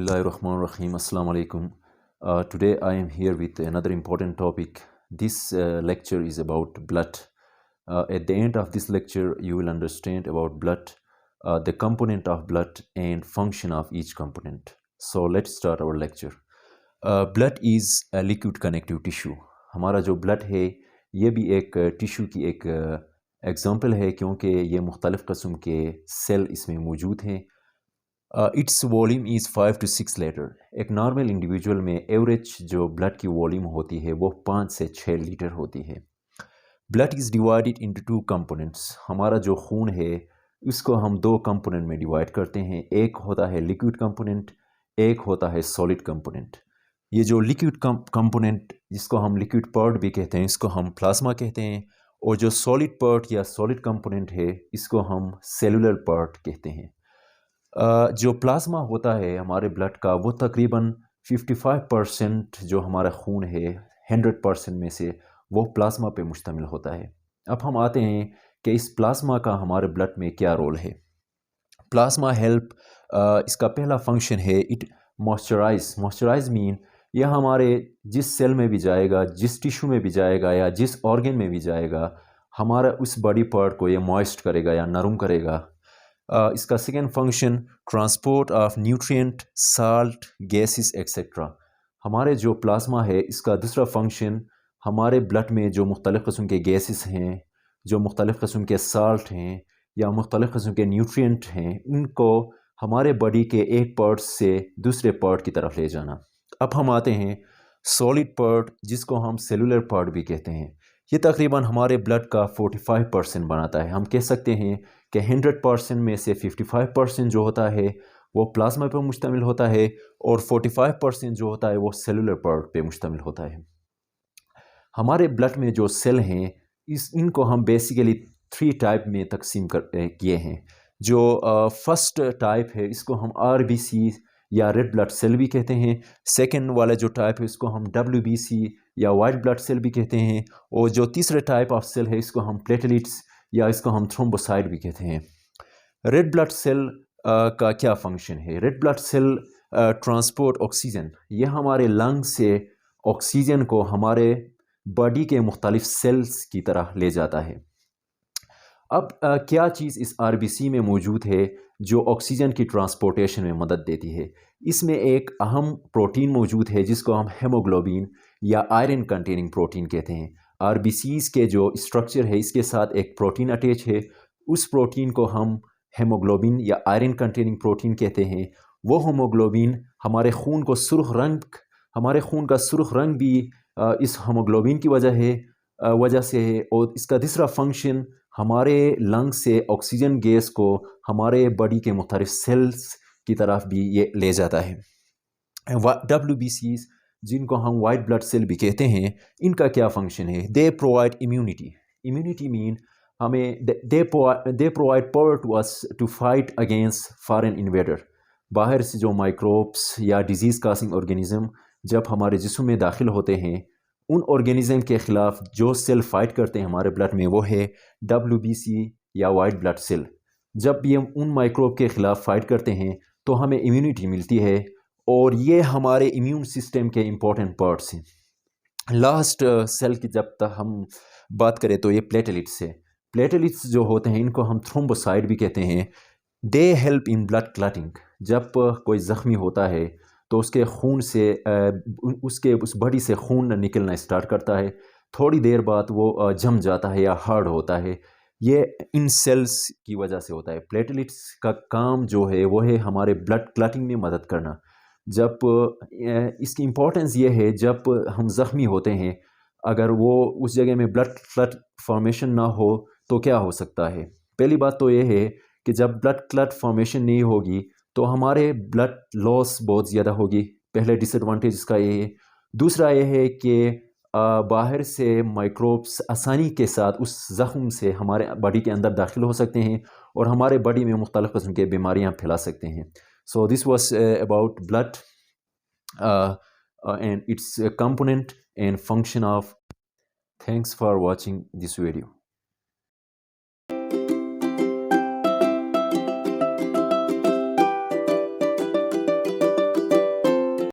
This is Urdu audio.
Bismillahirrahmanirrahim. Assalamu alaikum. Today I am here with another important topic. This lecture is about blood. At the end of this lecture, you will understand about blood, the component of blood and function of each component. So let's start our lecture. Blood is a liquid connective tissue. ہمارا جو بلڈ ہے یہ بھی ایک ٹیشو کی ایک ایگزامپل ہے کیونکہ یہ مختلف قسم کے سیل اس میں موجود ہیں. It's volume is 5 to 6 litre. ایک نارمل انڈیویجول میں ایوریج جو بلڈ کی والیوم ہوتی ہے وہ 5 سے 6 لیٹر ہوتی ہے. Blood is divided into 2 components. ہمارا جو خون ہے اس کو ہم 2 کمپوننٹ میں ڈیوائڈ کرتے ہیں. ایک ہوتا ہے لیکوڈ کمپوننٹ، ایک ہوتا ہے سالڈ کمپوننٹ. یہ جو لیکوڈ کمپوننٹ جس کو ہم لیکوڈ پارٹ بھی کہتے ہیں اس کو ہم پلازما کہتے ہیں، اور جو سالڈ پارٹ یا سالڈ کمپوننٹ ہے اس کو ہم سیلولر پارٹ کہتے ہیں. جو پلازما ہوتا ہے ہمارے بلڈ کا وہ تقریباً 55% جو ہمارا خون ہے 100% میں سے وہ پلازما پہ مشتمل ہوتا ہے. اب ہم آتے ہیں کہ اس پلازما کا ہمارے بلڈ میں کیا رول ہے. پلازما ہیلپ، اس کا پہلا فنکشن ہے اٹ موئسچرائز مین یہ ہمارے جس سیل میں بھی جائے گا، جس ٹیشو میں بھی جائے گا یا جس آرگن میں بھی جائے گا ہمارا اس باڈی پارٹ کو یہ موئسٹ کرے گا یا نرم کرے گا. اس کا second function transport of nutrient, salt, gases etcetera. ہمارے جو پلازما ہے اس کا دوسرا فنکشن ہمارے بلڈ میں جو مختلف قسم کے گیسز ہیں، جو مختلف قسم کے سالٹ ہیں یا مختلف قسم کے نیوٹرینٹ ہیں ان کو ہمارے باڈی کے ایک پارٹ سے دوسرے پارٹ کی طرف لے جانا. اب ہم آتے ہیں سالڈ پارٹ جس کو ہم سیلولر پارٹ بھی کہتے ہیں. یہ تقریباً ہمارے بلڈ کا 45% بناتا ہے. ہم کہہ سکتے ہیں کہ 100% میں سے 55% جو ہوتا ہے وہ پلازما پہ مشتمل ہوتا ہے اور 45% جو ہوتا ہے وہ سیلولر پارٹ پہ مشتمل ہوتا ہے. ہمارے بلڈ میں جو سیل ہیں ان کو ہم بیسیکلی 3 ٹائپ میں تقسیم کیے ہیں. جو فرسٹ ٹائپ ہے اس کو ہم RBC یا ریڈ بلڈ سیل بھی کہتے ہیں. سیکنڈ والا جو ٹائپ ہے اس کو ہم WBC یا وائٹ بلڈ سیل بھی کہتے ہیں. اور جو تیسرے ٹائپ آف سیل ہے اس کو ہم پلیٹلیٹس یا اس کو ہم تھرومبوسائٹ بھی کہتے ہیں. ریڈ بلڈ سیل کا کیا فنکشن ہے؟ Red blood cell transport oxygen, یہ ہمارے لنگ سے آکسیجن کو ہمارے باڈی کے مختلف سیلز کی طرح لے جاتا ہے. اب کیا چیز اس RBC میں موجود ہے جو آکسیجن کی ٹرانسپورٹیشن میں مدد دیتی ہے؟ اس میں ایک اہم پروٹین موجود ہے جس کو ہم ہیموگلوبین یا آئرن کنٹیننگ پروٹین کہتے ہیں. RBCs کے جو اسٹرکچر ہے اس کے ساتھ ایک پروٹین اٹیچ ہے. اس پروٹین کو ہم ہیموگلوبین یا آئرن کنٹیننگ پروٹین کہتے ہیں. وہ ہیموگلوبین ہمارے خون کو ہمارے خون کا سرخ رنگ بھی اس ہیموگلوبین کی وجہ سے ہے. اور اس کا دوسرا فنکشن ہمارے لنگ سے آکسیجن گیس کو ہمارے باڈی کے مختلف سیلز کی طرف بھی یہ لے جاتا ہے. WBCs جن کو ہم وائٹ بلڈ سیل بھی کہتے ہیں ان کا کیا فنکشن ہے؟ دے پرووائڈ امیونٹی مین ہمیں they provide power to us to fight against foreign invader. باہر سے جو مائکروبس یا ڈیزیز کاسنگ آرگینزم جب ہمارے جسم میں داخل ہوتے ہیں ان آرگینزم کے خلاف جو سیل فائٹ کرتے ہیں ہمارے بلڈ میں وہ ہے WBC یا وائٹ بلڈ سیل. جب یہ ان مائکروب کے خلاف فائٹ کرتے ہیں تو ہمیں امیونٹی ملتی ہے اور یہ ہمارے امیون سسٹم کے امپورٹنٹ پارٹس ہیں. لاسٹ سیل کی جب تک ہم بات کریں تو یہ پلیٹلیٹس ہے. پلیٹلیٹس جو ہوتے ہیں ان کو ہم تھرومبوسائٹ بھی کہتے ہیں. They help in blood clotting. جب کوئی زخمی ہوتا ہے تو اس کے خون سے اس باڈی سے خون نکلنا اسٹارٹ کرتا ہے. تھوڑی دیر بعد وہ جم جاتا ہے یا ہارڈ ہوتا ہے. یہ ان سیلز کی وجہ سے ہوتا ہے. پلیٹلیٹس کا کام جو ہے وہ ہے ہمارے بلڈ کلاٹنگ میں مدد کرنا. جب اس کی امپورٹنس یہ ہے جب ہم زخمی ہوتے ہیں اگر وہ اس جگہ میں بلڈ کلٹ فارمیشن نہ ہو تو کیا ہو سکتا ہے؟ پہلی بات تو یہ ہے کہ جب بلڈ کلٹ فارمیشن نہیں ہوگی تو ہمارے بلڈ لاس بہت زیادہ ہوگی. پہلے ڈس ایڈوانٹیج اس کا یہ ہے. دوسرا یہ ہے کہ باہر سے مائکروبس آسانی کے ساتھ اس زخم سے ہمارے باڈی کے اندر داخل ہو سکتے ہیں اور ہمارے باڈی میں مختلف قسم کے بیماریاں پھیلا سکتے ہیں. So this was about blood and its component and function of. Thanks for watching this video.